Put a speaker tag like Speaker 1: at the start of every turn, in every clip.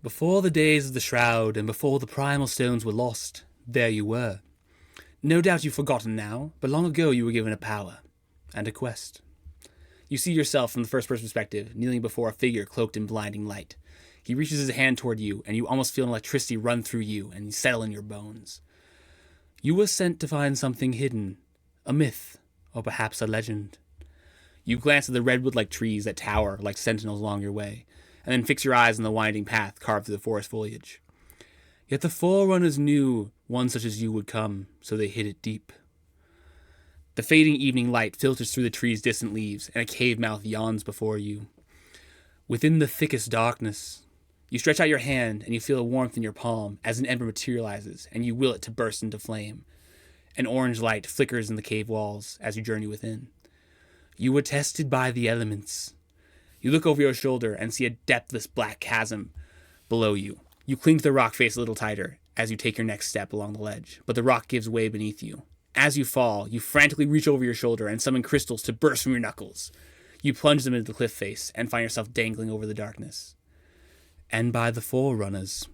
Speaker 1: Before the days of the Shroud and before the primal stones were lost, there you were. No doubt you've forgotten now, but long ago you were given a power and a quest. You see yourself from the first-person perspective, kneeling before a figure cloaked in blinding light. He reaches his hand toward you, and you almost feel an electricity run through you and settle in your bones. You were sent to find something hidden, a myth, or perhaps a legend. You glance at the redwood-like trees that tower like sentinels along your way, and then fix your eyes on the winding path carved through the forest foliage. Yet the Forerunners knew one such as you would come, so they hid it deep. The fading evening light filters through the tree's distant leaves, and a cave mouth yawns before you. Within the thickest darkness, you stretch out your hand, and you feel a warmth in your palm as an ember materializes, and you will it to burst into flame. An orange light flickers in the cave walls as you journey within. You were tested by the elements. You look over your shoulder and see a depthless black chasm below you. You cling to the rock face a little tighter as you take your next step along the ledge, but the rock gives way beneath you. As you fall, you frantically reach over your shoulder and summon crystals to burst from your knuckles. You plunge them into the cliff face and find yourself dangling over the darkness. And by the Forerunners.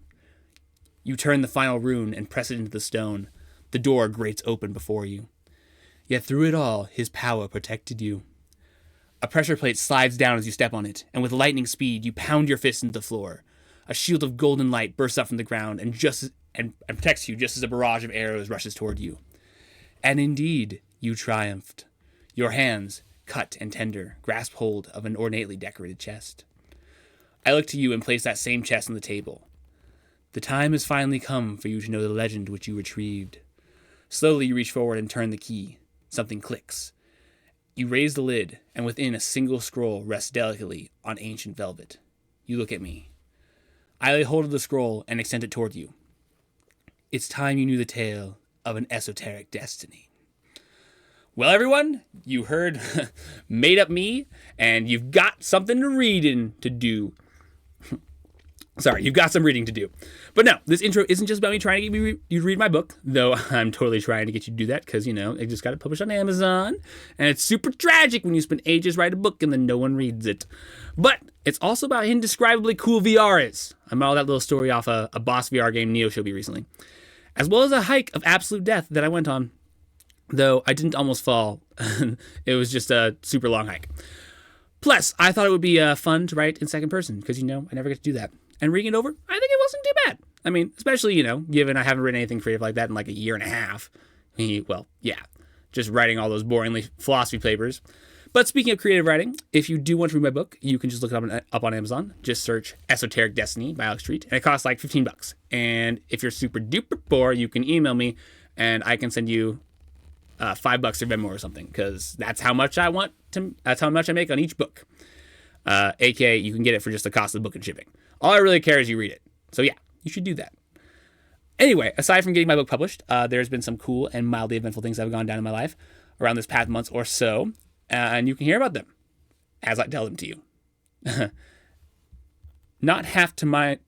Speaker 1: You turn the final rune and press it into the stone. The door grates open before you. Yet through it all, his power protected you. A pressure plate slides down as you step on it, and with lightning speed, you pound your fist into the floor. A shield of golden light bursts up from the ground and protects you just as a barrage of arrows rushes toward you. And indeed, you triumphed. Your hands, cut and tender, grasp hold of an ornately decorated chest. I look to you and place that same chest on the table. The time has finally come for you to know the legend which you retrieved. Slowly you reach forward and turn the key. Something clicks. You raise the lid, and within a single scroll rests delicately on ancient velvet. You look at me. I lay hold of the scroll and extend it toward you. It's time you knew the tale of an esoteric destiny. Well, everyone, you heard Made Up Me, and you've got something to read and to do. Sorry, you've got some reading to do. But no, this intro isn't just about me trying to get you to read my book, though I'm totally trying to get you to do that because, it just got it published on Amazon, and it's super tragic when you spend ages writing a book and then no one reads it. But it's also about how indescribably cool VR is. I modeled that little story off a Boss VR game Neo showed me recently, as well as a hike of absolute death that I went on, though I didn't almost fall. It was just a super long hike. Plus, I thought it would be fun to write in second person because, I never get to do that. And reading it over, I think it wasn't too bad. I mean, especially, given I haven't written anything creative like that in like a year and a half. Well, yeah, just writing all those boringly philosophy papers. But speaking of creative writing, if you do want to read my book, you can just look it up on Amazon. Just search Esoteric Destiny by Alex Treat, and it costs like $15. And if you're super duper poor, you can email me, and I can send you $5 or Venmo or something, because that's how much I want to. That's how much I make on each book. AKA, you can get it for just the cost of the book and shipping. All I really care is you read it. So yeah, you should do that. Anyway, aside from getting my book published, there's been some cool and mildly eventful things that have gone down in my life around this past months or so, and you can hear about them as I tell them to you. Not have to mind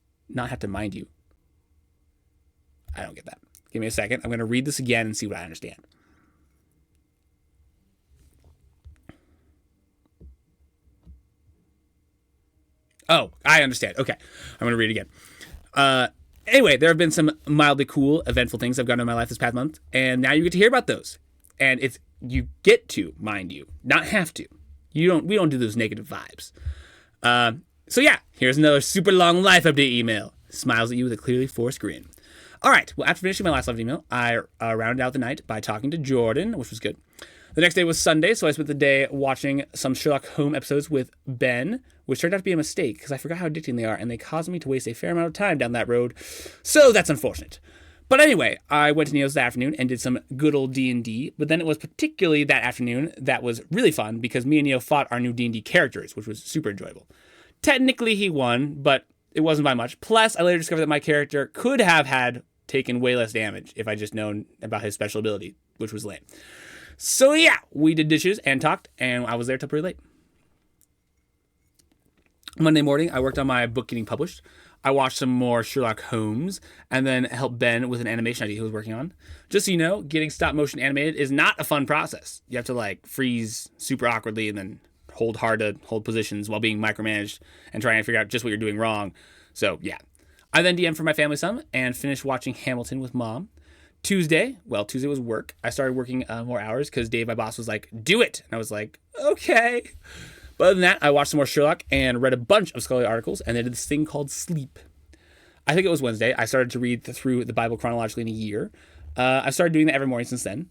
Speaker 1: you. I don't get that. Give me a second. I'm going to read this again and see what I understand. Oh, I understand. Okay. I'm going to read it again. Anyway, there have been some mildly cool, eventful things that have gone on in my life this past month, and now you get to hear about those. And you get to, mind you, not have to. We don't do those negative vibes. So yeah, here's another super long life update email. Smiles at you with a clearly forced grin. All right. Well, after finishing my last live email, I rounded out the night by talking to Jordan, which was good. The next day was Sunday, so I spent the day watching some Sherlock Holmes episodes with Ben, which turned out to be a mistake because I forgot how addicting they are, and they caused me to waste a fair amount of time down that road. So that's unfortunate. But anyway, I went to Neo's that afternoon and did some good old D&D, but then it was particularly that afternoon that was really fun because me and Neo fought our new D&D characters, which was super enjoyable. Technically, he won, but it wasn't by much. Plus, I later discovered that my character could have had taken way less damage if I just known about his special ability, which was lame. So yeah, we did dishes and talked, and I was there till pretty late. Monday morning, I worked on my book getting published. I watched some more Sherlock Holmes, and then helped Ben with an animation idea he was working on. Just so you know, getting stop motion animated is not a fun process. You have to freeze super awkwardly and then hold hard to hold positions while being micromanaged and trying to figure out just what you're doing wrong. So yeah, I then DM'd for my family some and finished watching Hamilton with Mom. Tuesday was work. I started working more hours because Dave, my boss, was like, do it. And I was like, okay. But other than that, I watched some more Sherlock and read a bunch of scholarly articles, and they did this thing called sleep. I think it was Wednesday. I started to read through the Bible chronologically in a year. I've started doing that every morning since then.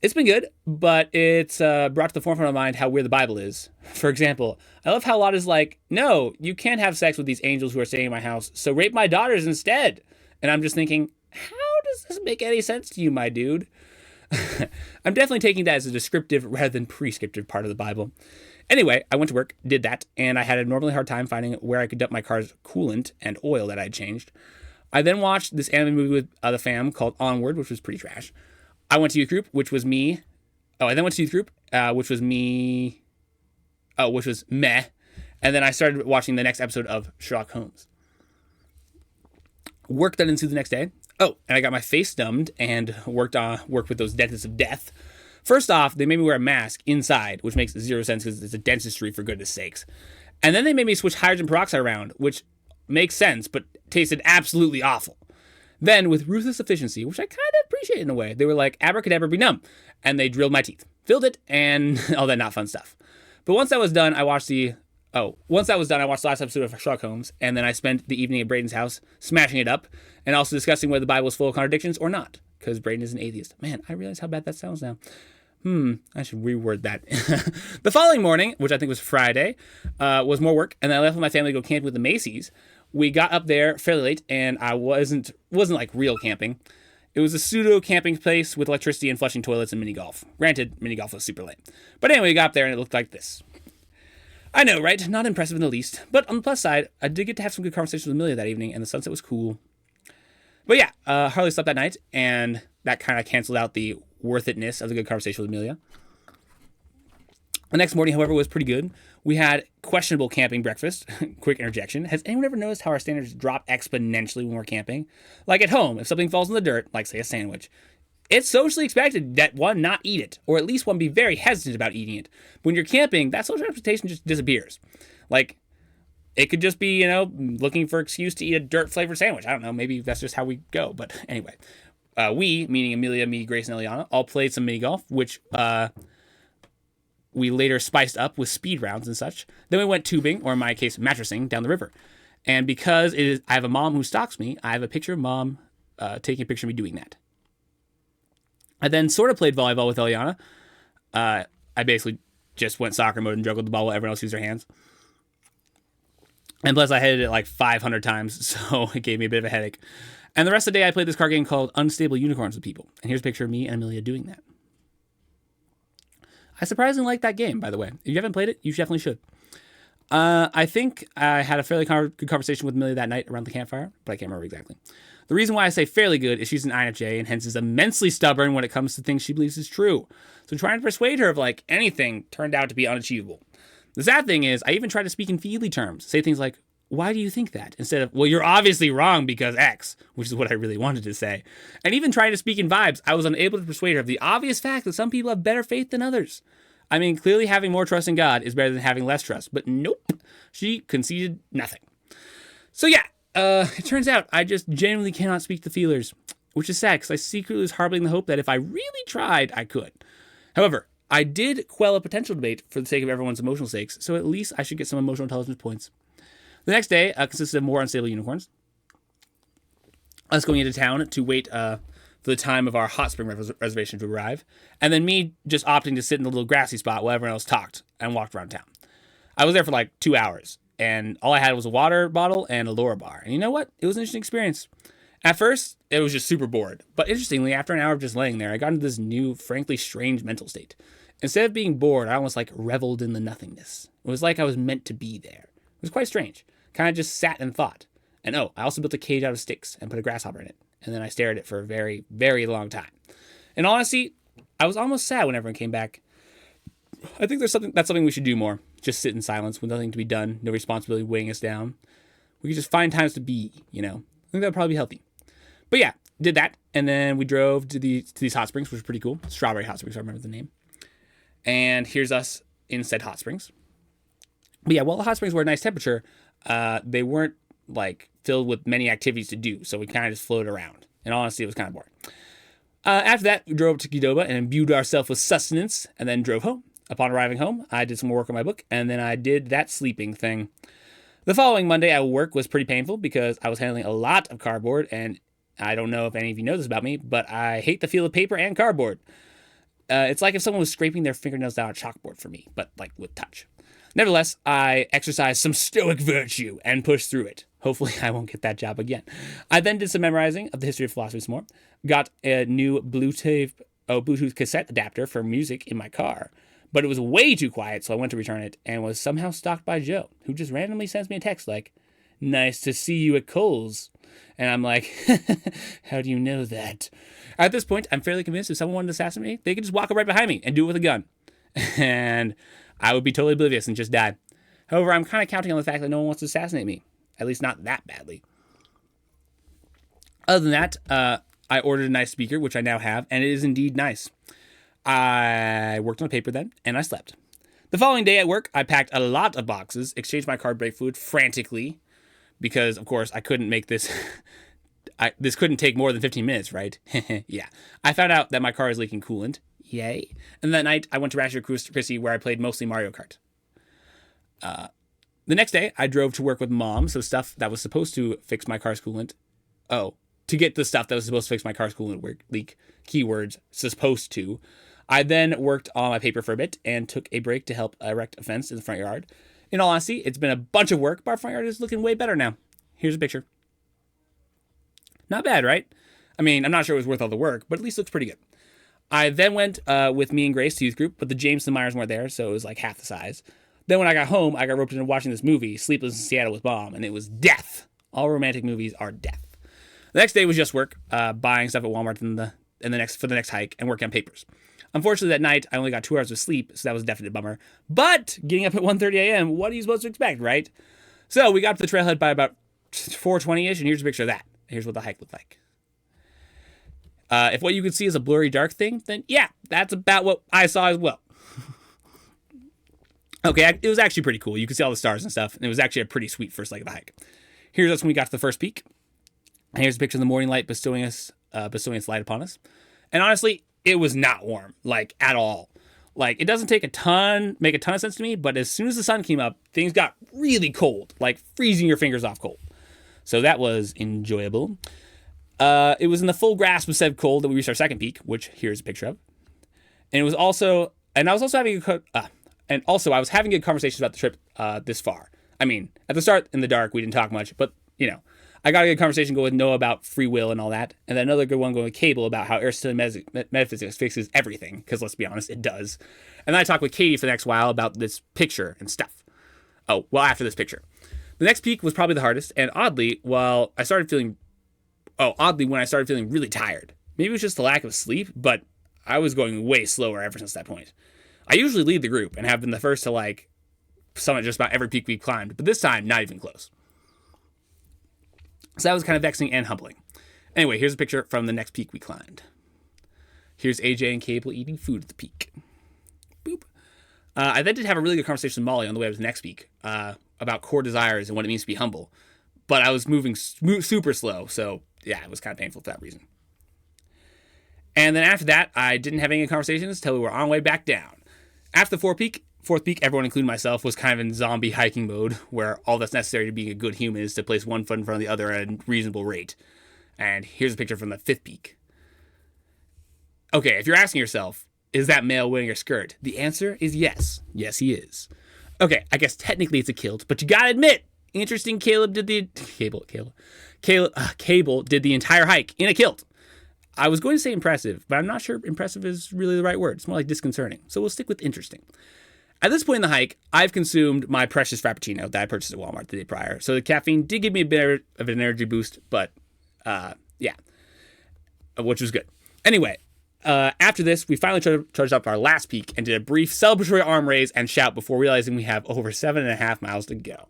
Speaker 1: It's been good, but it's brought to the forefront of my mind how weird the Bible is. For example, I love how Lot is like, no, you can't have sex with these angels who are staying in my house, so rape my daughters instead. And I'm just thinking, how does this make any sense to you, my dude? I'm definitely taking that as a descriptive rather than prescriptive part of the Bible. Anyway, I went to work, did that, and I had a normally hard time finding where I could dump my car's coolant and oil that I had changed. I then watched this anime movie with the fam called Onward, which was pretty trash. I went to youth group, which was me. I then went to youth group, which was me. Which was meh. And then I started watching the next episode of Sherlock Holmes. Work that ensued the next day. And I got my face numbed and worked with those dentists of death. First off, they made me wear a mask inside, which makes zero sense because it's a dentistry, for goodness sakes. And then they made me switch hydrogen peroxide around, which makes sense, but tasted absolutely awful. Then, with ruthless efficiency, which I kind of appreciate in a way, they were like, abracadabra, be numb. And they drilled my teeth, filled it, and all that not fun stuff. But once that was done, I watched the last episode of Sherlock Holmes, and then I spent the evening at Braden's house smashing it up, and also discussing whether the Bible is full of contradictions or not, because Braden is an atheist. Man, I realize how bad that sounds now. I should reword that. The following morning, which I think was Friday, was more work, and then I left with my family to go camping with the Macy's. We got up there fairly late, and I wasn't like real camping. It was a pseudo camping place with electricity and flushing toilets and mini golf. Granted, mini golf was super late. But anyway, we got up there and it looked like this. I know, right? Not impressive in the least. But on the plus side, I did get to have some good conversations with Amelia that evening, and the sunset was cool. But yeah, Harley slept that night, and that kind of canceled out the worth itness of the good conversation with Amelia. The next morning, however, was pretty good. We had questionable camping breakfast. Quick interjection. Has anyone ever noticed how our standards drop exponentially when we're camping? Like at home, if something falls in the dirt, like say a sandwich, it's socially expected that one not eat it, or at least one be very hesitant about eating it. When you're camping, that social expectation just disappears. Like, it could just be, looking for an excuse to eat a dirt-flavored sandwich. I don't know, maybe that's just how we go. But anyway, we, meaning Amelia, me, Grace, and Eliana, all played some mini golf, which we later spiced up with speed rounds and such. Then we went tubing, or in my case, mattressing, down the river. And because I have a mom who stalks me, I have a picture of Mom taking a picture of me doing that. I then sort of played volleyball with Eliana. I basically just went soccer mode and juggled the ball while everyone else used their hands. And plus, I hit it like 500 times, so it gave me a bit of a headache. And the rest of the day, I played this card game called Unstable Unicorns with people. And here's a picture of me and Amelia doing that. I surprisingly like that game, by the way. If you haven't played it, you definitely should. I think I had a fairly good conversation with Amelia that night around the campfire, but I can't remember exactly. The reason why I say fairly good is she's an INFJ and hence is immensely stubborn when it comes to things she believes is true. So trying to persuade her of anything turned out to be unachievable. The sad thing is, I even tried to speak in feely terms, say things like, why do you think that? Instead of, well, you're obviously wrong because X, which is what I really wanted to say. And even trying to speak in vibes, I was unable to persuade her of the obvious fact that some people have better faith than others. I mean, clearly having more trust in God is better than having less trust, but nope, she conceded nothing. So yeah, it turns out I just genuinely cannot speak the feelers, which is sad because I secretly was harboring the hope that if I really tried, I could. However, I did quell a potential debate for the sake of everyone's emotional sakes, so at least I should get some emotional intelligence points. The next day consisted of more unstable unicorns, us going into town to wait for the time of our hot spring reservation to arrive, and then me just opting to sit in the little grassy spot while everyone else talked and walked around town. I was there for like 2 hours, and all I had was a water bottle and a Laura bar. And you know what? It was an interesting experience. At first, it was just super bored. But interestingly, after an hour of just laying there, I got into this new, frankly strange mental state. Instead of being bored, I almost reveled in the nothingness. It was like I was meant to be there. It was quite strange. Kind of just sat and thought. And I also built a cage out of sticks and put a grasshopper in it. And then I stared at it for a very, very long time. And honestly, I was almost sad when everyone came back. I think that's something we should do more. Just sit in silence with nothing to be done, no responsibility weighing us down. We could just find times to be, I think that would probably be healthy. But yeah, did that. And then we drove to these hot springs, which was pretty cool. Strawberry Hot Springs, I remember the name. And here's us in said hot springs. But yeah, while the hot springs were a nice temperature, they weren't like filled with many activities to do, so we kind of just floated around. And honestly, it was kind of boring. After that, we drove to Qdoba and imbued ourselves with sustenance, and then drove home. Upon arriving home, I did some more work on my book, and then I did that sleeping thing. The following Monday at work was pretty painful because I was handling a lot of cardboard, and I don't know if any of you know this about me, but I hate the feel of paper and cardboard. It's like if someone was scraping their fingernails down a chalkboard for me, but like with touch. Nevertheless, I exercised some stoic virtue and pushed through it. Hopefully, I won't get that job again. I then did some memorizing of the history of philosophy some more. Got a new Bluetooth cassette adapter for music in my car. But it was way too quiet, so I went to return it and was somehow stalked by Joe, who just randomly sends me a text like, "Nice to see you at Kohl's." And I'm like, how do you know that? At this point, I'm fairly convinced if someone wanted to assassinate me, they could just walk up right behind me and do it with a gun. And I would be totally oblivious and just die. However, I'm kind of counting on the fact that no one wants to assassinate me. At least not that badly. Other than that, I ordered a nice speaker, which I now have, and it is indeed nice. I worked on a paper then, and I slept. The following day at work, I packed a lot of boxes, exchanged my card break fluid frantically, because, of course, I couldn't make this... this couldn't take more than 15 minutes, right? Yeah. I found out that my car is leaking coolant. Yay. And that night, I went to Rancho Christi, where I played mostly Mario Kart. The next day, I drove to work with Mom, so stuff that was supposed to fix my car's coolant... to get the stuff that was supposed to fix my car's coolant leak. Keywords, supposed to. I then worked on my paper for a bit and took a break to help erect a fence in the front yard. In all honesty, it's been a bunch of work, but our front yard is looking way better now. Here's a picture. Not bad, right? I mean, I'm not sure it was worth all the work, but at least it looks pretty good. I then went with me and Grace to youth group, but the James and Myers weren't there, so it was like half the size. Then when I got home, I got roped into watching this movie, Sleepless in Seattle with Mom, and it was death. All romantic movies are death. The next day was just work, buying stuff at Walmart for the next hike, and working on papers. Unfortunately, that night, I only got 2 hours of sleep, so that was definitely a bummer. But getting up at 1:30 a.m., what are you supposed to expect, right? So we got to the trailhead by about 4:20-ish, and here's a picture of that. Here's what the hike looked like. If what you could see is a blurry, dark thing, then yeah, that's about what I saw as well. Okay, it was actually pretty cool. You could see all the stars and stuff, and it was actually a pretty sweet first leg of the hike. Here's us when we got to the first peak. And here's a picture of the morning light bestowing its light upon us. And honestly, it was not warm, like, at all. Like, it doesn't make a ton of sense to me, but as soon as the sun came up, things got really cold, like freezing your fingers off cold. So that was enjoyable. It was in the full grasp of said cold that we reached our second peak, which here's a picture of. And I was also having good conversations about the trip this far. I mean, at the start in the dark, we didn't talk much, but you know, I got a good conversation going with Noah about free will and all that, and then another good one going with Cable about how Aristotelian metaphysics fixes everything, because let's be honest, it does. And then I talked with Katie for the next while about this picture and stuff. Oh, well, after this picture. The next peak was probably the hardest, and oddly, when I started feeling really tired. Maybe it was just the lack of sleep, but I was going way slower ever since that point. I usually lead the group and have been the first to summit just about every peak we've climbed, but this time, not even close. So that was kind of vexing and humbling. Anyway, here's a picture from the next peak we climbed. Here's AJ and Cable eating food at the peak. Boop. I then did have a really good conversation with Molly on the way up to the next peak about core desires and what it means to be humble. But I was moving super slow, so yeah, it was kind of painful for that reason. And then after that, I didn't have any conversations until we were on our way back down. After the fourth peak, everyone, including myself, was kind of in zombie hiking mode, where all that's necessary to being a good human is to place one foot in front of the other at a reasonable rate. And here's a picture from the fifth peak. Okay, if you're asking yourself, is that male wearing a skirt? The answer is yes. Yes, he is. Okay, I guess technically it's a kilt, but you gotta admit, interesting. Cable did the entire hike in a kilt. I was going to say impressive, but I'm not sure impressive is really the right word. It's more like disconcerting. So we'll stick with interesting. At this point in the hike, I've consumed my precious Frappuccino that I purchased at Walmart the day prior. So the caffeine did give me a bit of an energy boost, but yeah, which was good. Anyway, after this, we finally charged up our last peak and did a brief celebratory arm raise and shout before realizing we have over 7.5 miles to go.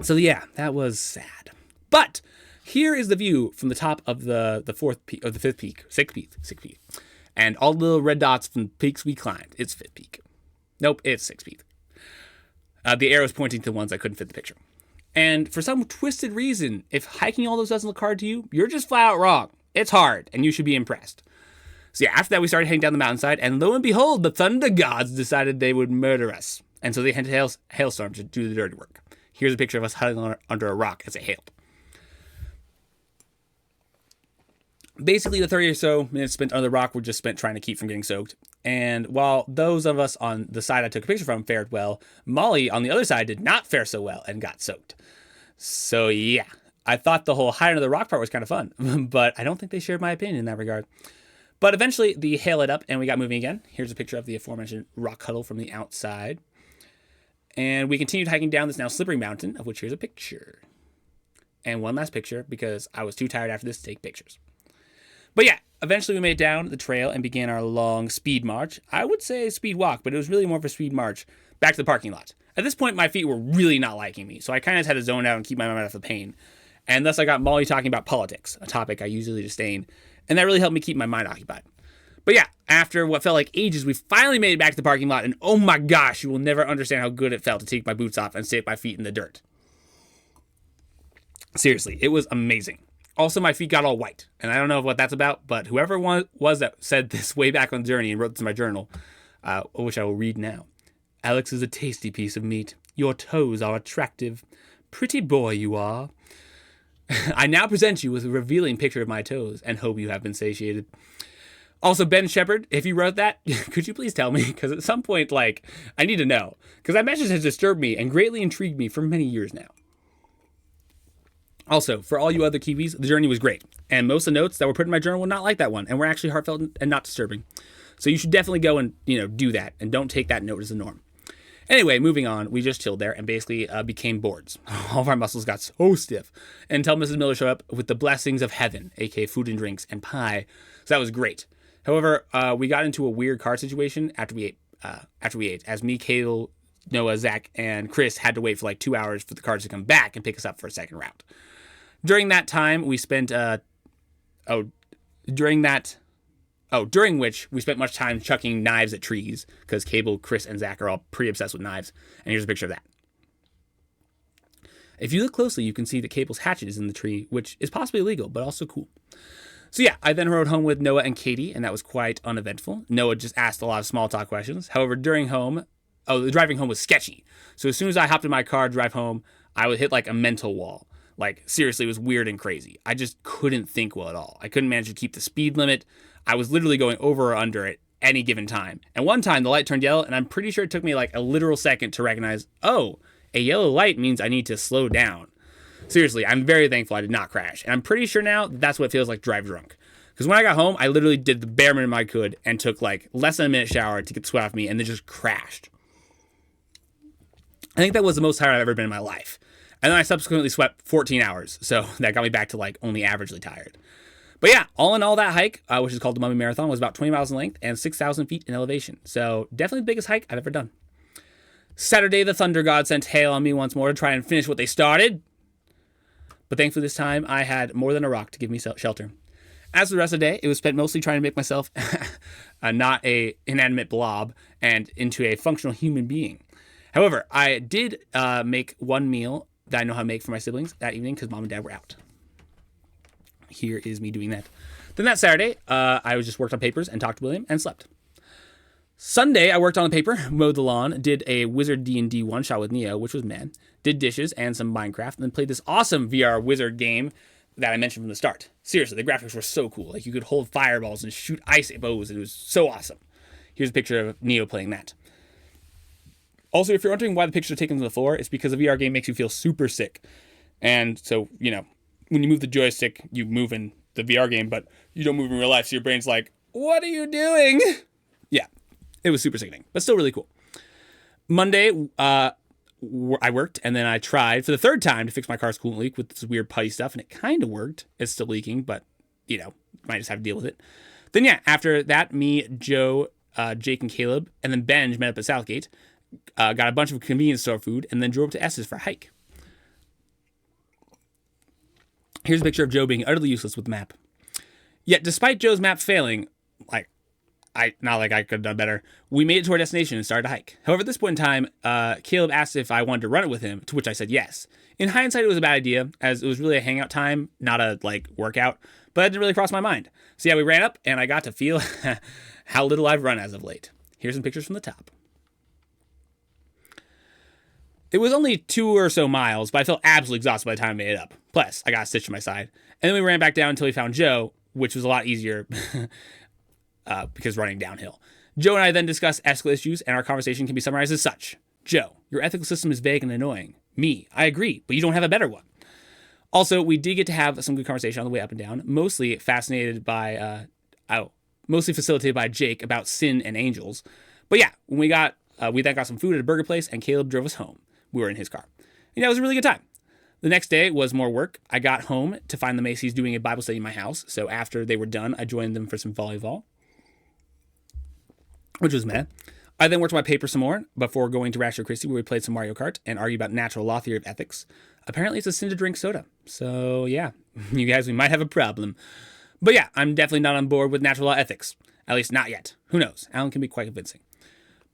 Speaker 1: So yeah, that was sad. But here is the view from the top of the fourth peak, or the sixth peak. And all the little red dots from the peaks we climbed. It's fifth peak. Nope, it's sixth peak. The arrow's pointing to the ones I couldn't fit the picture. And for some twisted reason, if hiking all those doesn't look hard to you, you're just flat out wrong. It's hard, and you should be impressed. So yeah, after that, we started heading down the mountainside, and lo and behold, the thunder gods decided they would murder us. And so they had hailstorms to do the dirty work. Here's a picture of us huddling under a rock as it hailed. Basically, the 30 or so minutes spent under the rock were just spent trying to keep from getting soaked. And while those of us on the side I took a picture from fared well, Molly on the other side did not fare so well and got soaked. So yeah, I thought the whole high under the rock part was kind of fun, but I don't think they shared my opinion in that regard. But eventually, the hail lit up and we got moving again. Here's a picture of the aforementioned rock huddle from the outside. And we continued hiking down this now slippery mountain, of which here's a picture. And one last picture, because I was too tired after this to take pictures. But yeah, eventually we made it down the trail and began our long speed march. I would say speed walk, but it was really more of a speed march back to the parking lot. At this point, my feet were really not liking me, so I kind of had to zone out and keep my mind off the pain. And thus I got Molly talking about politics, a topic I usually disdain, and that really helped me keep my mind occupied. But yeah, after what felt like ages, we finally made it back to the parking lot, and oh my gosh, you will never understand how good it felt to take my boots off and stick my feet in the dirt. Seriously, it was amazing. Also, my feet got all white, and I don't know what that's about, but whoever was that said this way back on the journey and wrote this in my journal, which I will read now. Alex is a tasty piece of meat. Your toes are attractive. Pretty boy you are. I now present you with a revealing picture of my toes, and hope you have been satiated. Also, Ben Shepard, if you wrote that, could you please tell me? Because at some point, I need to know. Because that message has disturbed me and greatly intrigued me for many years now. Also, for all you other Kiwis, the journey was great. And most of the notes that were put in my journal were not like that one, and were actually heartfelt and not disturbing. So you should definitely go and, do that, and don't take that note as the norm. Anyway, moving on, we just chilled there and basically became boards. All of our muscles got so stiff until Mrs. Miller showed up with the blessings of heaven, aka food and drinks and pie. So that was great. However, we got into a weird car situation after we ate, as me, Cale, Noah, Zach, and Chris had to wait for 2 hours for the cars to come back and pick us up for a second round. During that time, we spent during which we spent much time chucking knives at trees, because Cable, Chris, and Zach are all pretty obsessed with knives. And here's a picture of that. If you look closely, you can see that Cable's hatchet is in the tree, which is possibly illegal, but also cool. So yeah, I then rode home with Noah and Katie, and that was quite uneventful. Noah just asked a lot of small talk questions. However, the driving home was sketchy. So as soon as I hopped in my car to drive home, I would hit a mental wall. Seriously, it was weird and crazy. I just couldn't think well at all. I couldn't manage to keep the speed limit. I was literally going over or under at any given time. And one time the light turned yellow, and I'm pretty sure it took me a literal second to recognize, oh, a yellow light means I need to slow down. Seriously, I'm very thankful I did not crash. And I'm pretty sure now that's what it feels like to drive drunk. Because when I got home, I literally did the bare minimum I could and took less than a minute shower to get the sweat off me and then just crashed. I think that was the most tired I've ever been in my life. And then I subsequently sweat 14 hours. So that got me back to only averagely tired. But yeah, all in all, that hike, which is called the Mummy Marathon, was about 20 miles in length and 6,000 feet in elevation. So definitely the biggest hike I've ever done. Saturday, the thunder god sent hail on me once more to try and finish what they started. But thankfully this time, I had more than a rock to give me shelter. As for the rest of the day, it was spent mostly trying to make myself not a inanimate blob and into a functional human being. However, I did make one meal that I know how to make for my siblings that evening because Mom and Dad were out. Here is me doing that. Then that Saturday, I just worked on papers and talked to William and slept. Sunday, I worked on the paper, mowed the lawn, did a Wizard D&D one-shot with Neo, which was mad, did dishes and some Minecraft, and then played this awesome VR Wizard game that I mentioned from the start. Seriously, the graphics were so cool. You could hold fireballs and shoot ice at bows, and it was so awesome. Here's a picture of Neo playing that. Also, if you're wondering why the pictures are taken to the floor, it's because the VR game makes you feel super sick. And so, when you move the joystick, you move in the VR game, but you don't move in real life, so your brain's like, what are you doing? Yeah, it was super sickening, but still really cool. Monday, I worked, and then I tried for the third time to fix my car's coolant leak with this weird putty stuff, and it kind of worked. It's still leaking, but, might just have to deal with it. Then, yeah, after that, me, Joe, Jake, and Caleb, and then Benj met up at Southgate, got a bunch of convenience store food, and then drove up to Estes for a hike. Here's a picture of Joe being utterly useless with the map. Yet, despite Joe's map failing, not like I could have done better. We made it to our destination and started to hike. However, at this point in time, Caleb asked if I wanted to run it with him, to which I said yes. In hindsight, it was a bad idea, as it was really a hangout time, not a workout, but that didn't really cross my mind. So yeah, we ran up, and I got to feel how little I've run as of late. Here's some pictures from the top. It was only 2 or so miles, but I felt absolutely exhausted by the time I made it up. Plus, I got a stitch to my side. And then we ran back down until we found Joe, which was a lot easier because running downhill. Joe and I then discussed ethical issues, and our conversation can be summarized as such. Joe, your ethical system is vague and annoying. Me, I agree, but you don't have a better one. Also, we did get to have some good conversation on the way up and down, mostly facilitated by Jake about sin and angels. But yeah, when we then got some food at a burger place, and Caleb drove us home. We were in his car. And that was a really good time. The next day was more work. I got home to find the Macy's doing a Bible study in my house. So after they were done, I joined them for some volleyball, which was meh. I then worked on my paper some more before going to Ratchet Christie, where we played some Mario Kart and argued about natural law theory of ethics. Apparently, it's a sin to drink soda. So yeah, you guys, we might have a problem. But yeah, I'm definitely not on board with natural law ethics. At least not yet. Who knows? Alan can be quite convincing.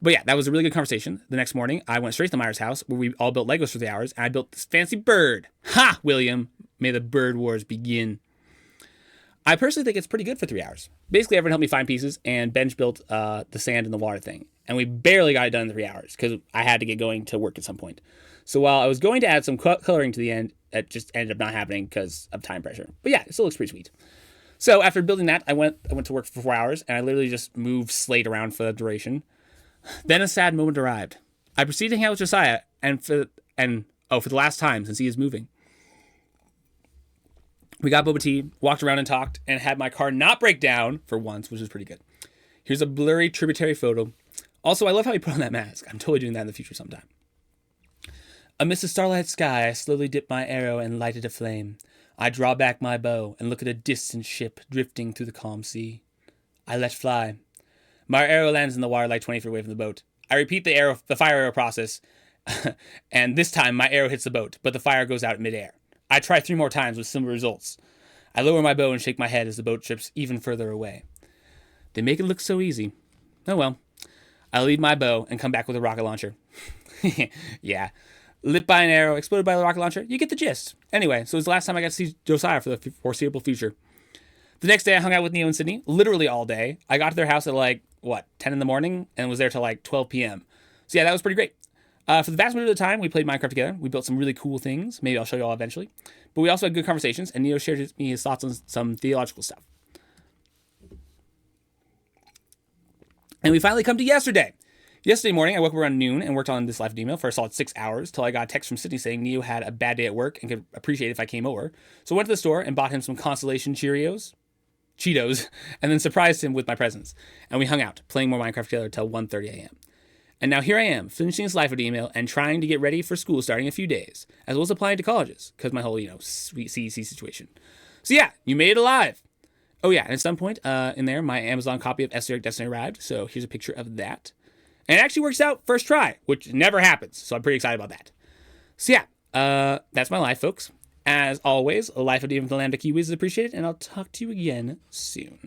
Speaker 1: But yeah, that was a really good conversation. The next morning, I went straight to Myers' house, where we all built Legos for 3 hours, and I built this fancy bird. Ha, William! May the bird wars begin. I personally think it's pretty good for 3 hours. Basically, everyone helped me find pieces, and Benj built the sand and the water thing. And we barely got it done in 3 hours, because I had to get going to work at some point. So while I was going to add some coloring to the end, it just ended up not happening because of time pressure. But yeah, it still looks pretty sweet. So after building that, I went to work for 4 hours, and I literally just moved Slate around for the duration. Then a sad moment arrived. I proceeded to hang out with Josiah, for the last time since he is moving. We got boba tea, walked around and talked, and had my car not break down for once, which was pretty good. Here's a blurry tributary photo. Also, I love how he put on that mask. I'm totally doing that in the future sometime. Amidst the starlight sky, I slowly dipped my arrow and lighted a flame. I draw back my bow and look at a distant ship drifting through the calm sea. I let fly. My arrow lands in the water like 20 feet away from the boat. I repeat the fire arrow process, and this time my arrow hits the boat, but the fire goes out in midair. I try 3 more times with similar results. I lower my bow and shake my head as the boat drifts even further away. They make it look so easy. Oh well. I lead my bow and come back with a rocket launcher. Yeah. Lit by an arrow, exploded by the rocket launcher. You get the gist. Anyway, so it was the last time I got to see Josiah for the foreseeable future. The next day I hung out with Neo and Sydney, literally all day. I got to their house at 10 in the morning and was there till 12 p.m. So yeah, that was pretty great. For the vast majority of the time, we played Minecraft together. We built some really cool things. Maybe I'll show you all eventually. But we also had good conversations, and Neo shared with me his thoughts on some theological stuff. And we finally come to yesterday. Yesterday morning, I woke up around noon and worked on this live email for a solid 6 hours till I got a text from Sydney saying Neo had a bad day at work and could appreciate it if I came over. So I went to the store and bought him some Constellation Cheetos, and then surprised him with my presents. And we hung out, playing more Minecraft together till 1:30 a.m. And now here I am, finishing this live email and trying to get ready for school starting in a few days, as well as applying to colleges, because my whole, sweet CEC situation. So yeah, you made it alive. Oh yeah, and at some point in there, my Amazon copy of Esoteric Destiny arrived, so here's a picture of that. And it actually works out first try, which never happens, so I'm pretty excited about that. So yeah, that's my life, folks. As always, a life of the Lambda Kiwis is appreciated, and I'll talk to you again soon.